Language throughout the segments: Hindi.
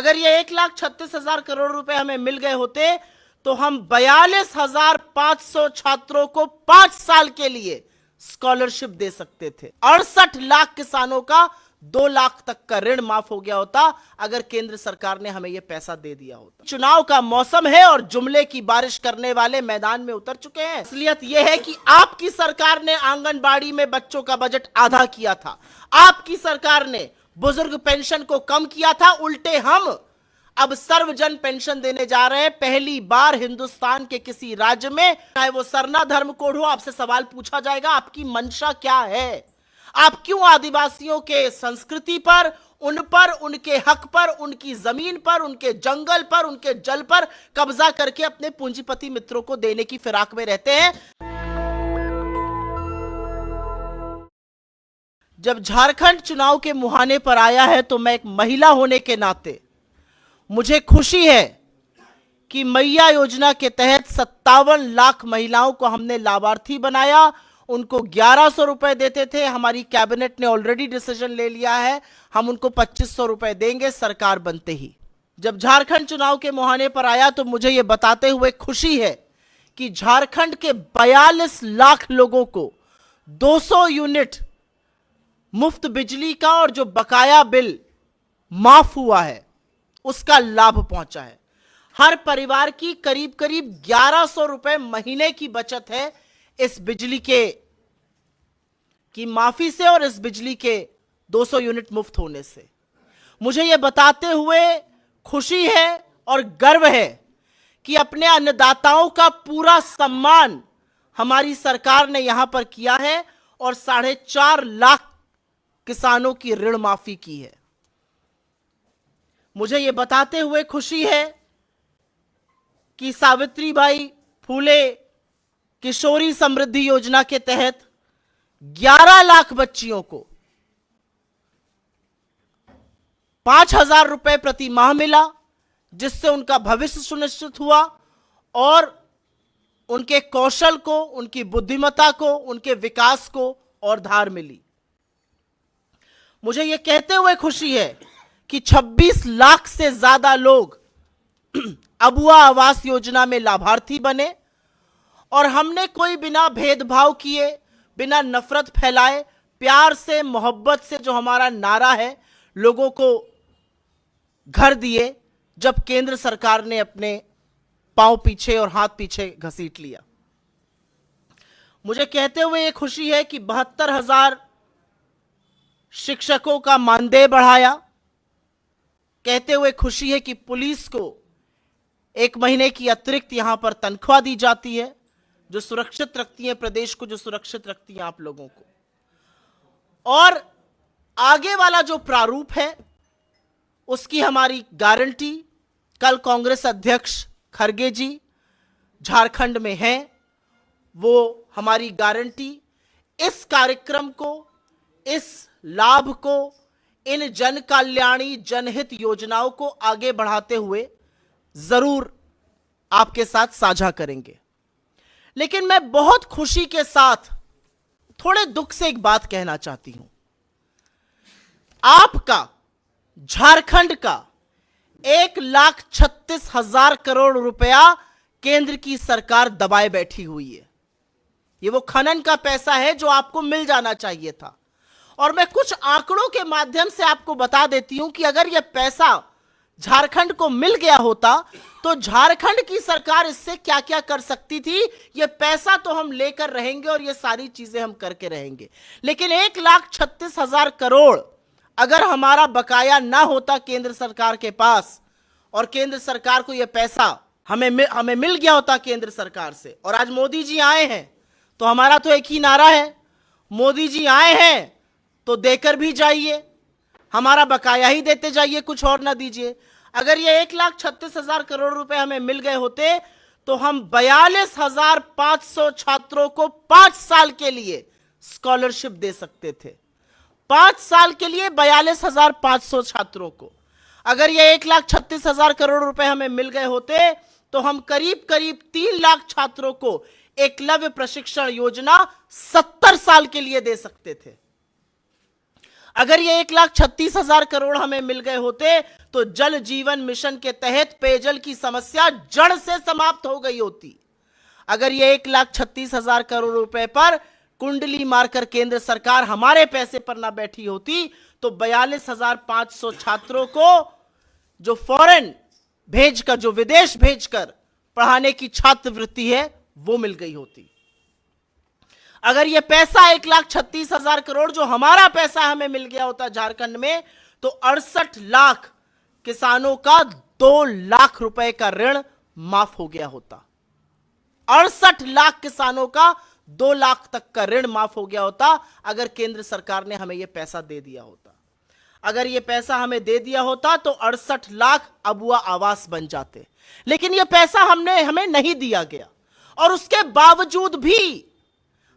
अगर ये 1,36,000 करोड़ रुपए हमें मिल गए होते तो हम 42,500 छात्रों को 5 साल के लिए स्कॉलरशिप दे सकते थे। 68 लाख किसानों का 2 लाख तक का ऋण माफ हो गया होता अगर केंद्र सरकार ने हमें यह पैसा दे दिया होता। चुनाव का मौसम है और जुमले की बारिश करने वाले मैदान में उतर चुके हैं। असलियत यह है कि आपकी सरकार ने आंगनबाड़ी में बच्चों का बजट आधा किया था, आपकी सरकार ने बुजुर्ग पेंशन को कम किया था। उल्टे हम अब सर्वजन पेंशन देने जा रहे हैं। पहली बार हिंदुस्तान के किसी राज्य में, चाहे वो सरना धर्म कोड हो, आपसे सवाल पूछा जाएगा आपकी मंशा क्या है, आप क्यों आदिवासियों के संस्कृति पर, उन पर, उनके हक पर, उनकी जमीन पर, उनके जंगल पर, उनके जल पर कब्जा करके अपने पूंजीपति मित्रों को देने की फिराक में रहते हैं। जब झारखंड चुनाव के मुहाने पर आया है तो मैं एक महिला होने के नाते मुझे खुशी है कि मैया योजना के तहत 57 लाख महिलाओं को हमने लाभार्थी बनाया। उनको 1100 रुपए देते थे, हमारी कैबिनेट ने ऑलरेडी डिसीजन ले लिया है, हम उनको 2500 रुपए देंगे सरकार बनते ही। जब झारखंड चुनाव के मुहाने पर आया तो मुझे यह बताते हुए खुशी है कि झारखंड के 42 लाख लोगों को 200 यूनिट मुफ्त बिजली का और जो बकाया बिल माफ हुआ है उसका लाभ पहुंचा है। हर परिवार की करीब करीब 1100 रुपए महीने की बचत है इस बिजली की माफी से और इस बिजली के 200 यूनिट मुफ्त होने से। मुझे यह बताते हुए खुशी है और गर्व है कि अपने अन्नदाताओं का पूरा सम्मान हमारी सरकार ने यहां पर किया है और 4.5 लाख किसानों की ऋण माफी की है। मुझे यह बताते हुए खुशी है कि सावित्रीबाई फूले किशोरी समृद्धि योजना के तहत 11 लाख बच्चियों को 5,000 रुपए प्रति माह मिला, जिससे उनका भविष्य सुनिश्चित हुआ और उनके कौशल को, उनकी बुद्धिमत्ता को, उनके विकास को और धार मिली। मुझे यह कहते हुए खुशी है कि 26 लाख से ज्यादा लोग अबुआ आवास योजना में लाभार्थी बने और हमने कोई बिना भेदभाव किए, बिना नफरत फैलाए, प्यार से, मोहब्बत से जो हमारा नारा है, लोगों को घर दिए जब केंद्र सरकार ने अपने पांव पीछे और हाथ पीछे घसीट लिया। मुझे कहते हुए यह खुशी है कि 72,000 शिक्षकों का मानदेय बढ़ाया। कहते हुए खुशी है कि पुलिस को 1 महीने की अतिरिक्त यहां पर तनख्वाह दी जाती है, जो सुरक्षित रखती है प्रदेश को, जो सुरक्षित रखती है आप लोगों को। और आगे वाला जो प्रारूप है उसकी हमारी गारंटी, कल कांग्रेस अध्यक्ष खरगे जी झारखंड में हैं, वो हमारी गारंटी इस कार्यक्रम को, इस लाभ को, इन जन कल्याणी जनहित योजनाओं को आगे बढ़ाते हुए जरूर आपके साथ साझा करेंगे। लेकिन मैं बहुत खुशी के साथ थोड़े दुख से एक बात कहना चाहती हूं। आपका, झारखंड का 1,36,000 करोड़ रुपया केंद्र की सरकार दबाए बैठी हुई है। ये वो खनन का पैसा है जो आपको मिल जाना चाहिए था। और मैं कुछ आंकड़ों के माध्यम से आपको बता देती हूं कि अगर यह पैसा झारखंड को मिल गया होता तो झारखंड की सरकार इससे क्या क्या कर सकती थी। यह पैसा तो हम लेकर रहेंगे और यह सारी चीजें हम करके रहेंगे, लेकिन 1,36,000 करोड़ अगर हमारा बकाया ना होता केंद्र सरकार के पास और केंद्र सरकार को यह पैसा हमें मिल गया होता केंद्र सरकार से, और आज मोदी जी आए हैं तो हमारा तो एक ही नारा है, मोदी जी आए हैं तो देकर भी जाइए, हमारा बकाया ही देते जाइए, कुछ और ना दीजिए। अगर ये 1,36,000 करोड़ रुपए हमें मिल गए होते तो हम 42,500 छात्रों को 5 साल के लिए स्कॉलरशिप दे सकते थे। 5 साल के लिए 42,500 छात्रों को। अगर ये 1,36,000 करोड़ रुपए हमें मिल गए होते तो हम करीब करीब 3 लाख छात्रों को एकलव्य प्रशिक्षण योजना 70 साल के लिए दे सकते थे। अगर ये 1,36,000 करोड़ हमें मिल गए होते तो जल जीवन मिशन के तहत पेयजल की समस्या जड़ से समाप्त हो गई होती। अगर ये 1,36,000 करोड़ रुपए पर कुंडली मारकर केंद्र सरकार हमारे पैसे पर ना बैठी होती तो 42,500 छात्रों को जो फॉरेन भेजकर, जो विदेश भेजकर पढ़ाने की छात्रवृत्ति है वो मिल गई होती। अगर ये पैसा 1,36,000 करोड़ जो हमारा पैसा हमें मिल गया होता झारखंड में तो 68 लाख किसानों का 2 लाख रुपए का ऋण माफ हो गया होता। 68 लाख किसानों का 2 लाख तक का ऋण माफ हो गया होता अगर केंद्र सरकार ने हमें यह पैसा दे दिया होता। अगर यह पैसा हमें दे दिया होता तो 68 लाख अबुआ आवास बन जाते, लेकिन यह पैसा हमें नहीं दिया गया और उसके बावजूद भी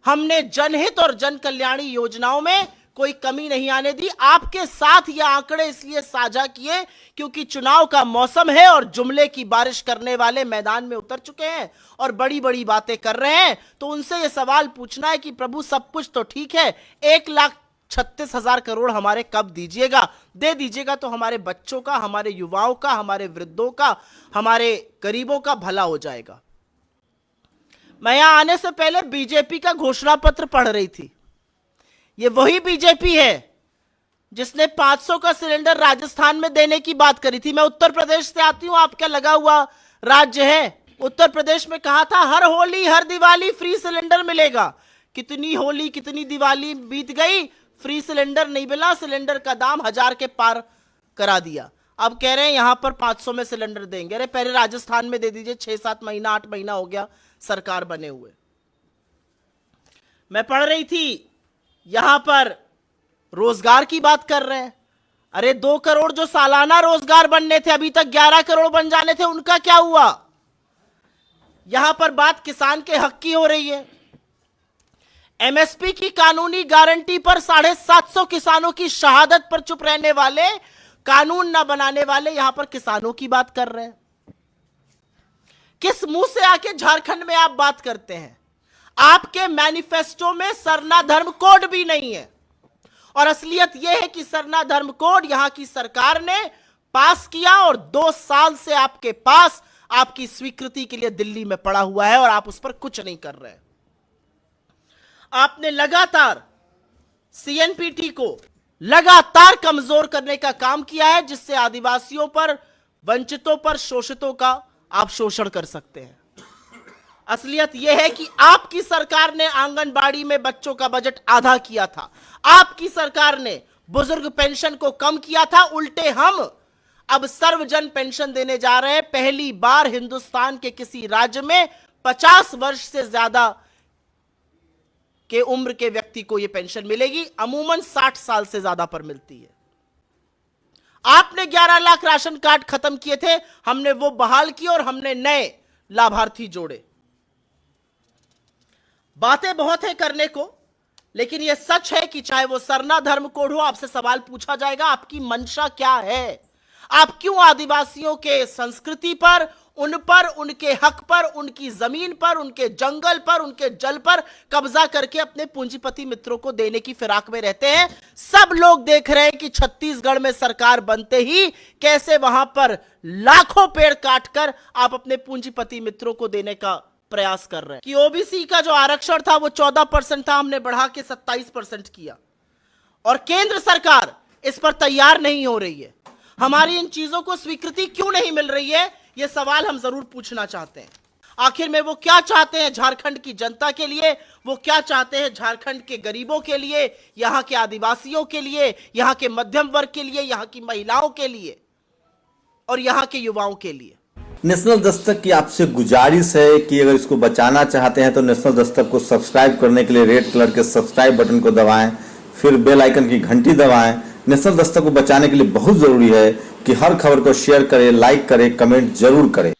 हमने जनहित और जन कल्याणी योजनाओं में कोई कमी नहीं आने दी। आपके साथ ये आंकड़े इसलिए साझा किए क्योंकि चुनाव का मौसम है और जुमले की बारिश करने वाले मैदान में उतर चुके हैं और बड़ी बड़ी बातें कर रहे हैं। तो उनसे ये सवाल पूछना है कि प्रभु सब कुछ तो ठीक है, 1,36,000 करोड़ हमारे कब दीजिएगा? दे दीजिएगा तो हमारे बच्चों का, हमारे युवाओं का, हमारे वृद्धों का, हमारे गरीबों का भला हो जाएगा। मैं यहां आने से पहले बीजेपी का घोषणा पत्र पढ़ रही थी। ये वही बीजेपी है जिसने 500 का सिलेंडर राजस्थान में देने की बात करी थी। मैं उत्तर प्रदेश से आती हूं, आपका लगा हुआ राज्य है। उत्तर प्रदेश में कहा था हर होली हर दिवाली फ्री सिलेंडर मिलेगा। कितनी होली कितनी दिवाली बीत गई, फ्री सिलेंडर नहीं मिला, सिलेंडर का दाम 1000 के पार करा दिया। अब कह रहे हैं यहां पर 500 में सिलेंडर देंगे। अरे पहले राजस्थान में दे दीजिए, 6-7 महीना 8 महीना हो गया सरकार बने हुए। मैं पढ़ रही थी यहां पर रोजगार की बात कर रहे हैं। अरे 2 करोड़ जो सालाना रोजगार बनने थे अभी तक 11 करोड़ बन जाने थे, उनका क्या हुआ? यहां पर बात किसान के हक की हो रही है। एमएसपी की कानूनी गारंटी पर 750 किसानों की शहादत पर चुप रहने वाले, कानून ना बनाने वाले यहां पर किसानों की बात कर रहे हैं। किस मुंह से आके झारखंड में आप बात करते हैं? आपके मैनिफेस्टो में सरना धर्म कोड भी नहीं है और असलियत यह है कि सरना धर्म कोड यहां की सरकार ने पास किया और 2 साल से आपके पास आपकी स्वीकृति के लिए दिल्ली में पड़ा हुआ है और आप उस पर कुछ नहीं कर रहे। आपने लगातार सीएनपीटी को लगातार कमजोर करने का काम किया है, जिससे आदिवासियों पर, वंचितों पर, शोषितों का आप शोषण कर सकते हैं। असलियत यह है कि आपकी सरकार ने आंगनबाड़ी में बच्चों का बजट आधा किया था। आपकी सरकार ने बुजुर्ग पेंशन को कम किया था। उल्टे हम अब सर्वजन पेंशन देने जा रहे हैं। पहली बार हिंदुस्तान के किसी राज्य में 50 वर्ष से ज्यादा के उम्र के व्यक्ति को यह पेंशन मिलेगी। अमूमन 60 साल से ज्यादा पर मिलती है। आपने 11 लाख राशन कार्ड खत्म किए थे, हमने वो बहाल किए और हमने नए लाभार्थी जोड़े। बातें बहुत है करने को, लेकिन यह सच है कि चाहे वो सरना धर्म कोड हो, आपसे सवाल पूछा जाएगा आपकी मंशा क्या है? आप क्यों आदिवासियों के संस्कृति पर, उन पर, उनके हक पर, उनकी जमीन पर, उनके जंगल पर, उनके जल पर कब्जा करके अपने पूंजीपति मित्रों को देने की फिराक में रहते हैं? सब लोग देख रहे हैं कि छत्तीसगढ़ में सरकार बनते ही कैसे वहां पर लाखों पेड़ काटकर आप अपने पूंजीपति मित्रों को देने का प्रयास कर रहे हैं। कि ओबीसी का जो आरक्षण था वो 14% था, हमने बढ़ा के 27% किया और केंद्र सरकार इस पर तैयार नहीं हो रही है। हमारी इन चीजों को स्वीकृति क्यों नहीं मिल रही है, यह सवाल हम जरूर पूछना चाहते हैं। आखिर में वो क्या चाहते हैं झारखंड की जनता के लिए? वो क्या चाहते हैं झारखंड के गरीबों के लिए, यहां के आदिवासियों के लिए, यहां के मध्यम वर्ग के लिए, यहां की महिलाओं के लिए और यहां के युवाओं के लिए? नेशनल दस्तक की आपसे गुजारिश है कि अगर इसको बचाना चाहते हैं तो नेशनल दस्तक को सब्सक्राइब करने के लिए रेड कलर के सब्सक्राइब बटन को दबाएं, फिर बेल आइकन की घंटी दबाएं। नेशनल दस्तक को बचाने के लिए बहुत जरूरी है कि हर खबर को शेयर करें, लाइक करें, कमेंट जरूर करें।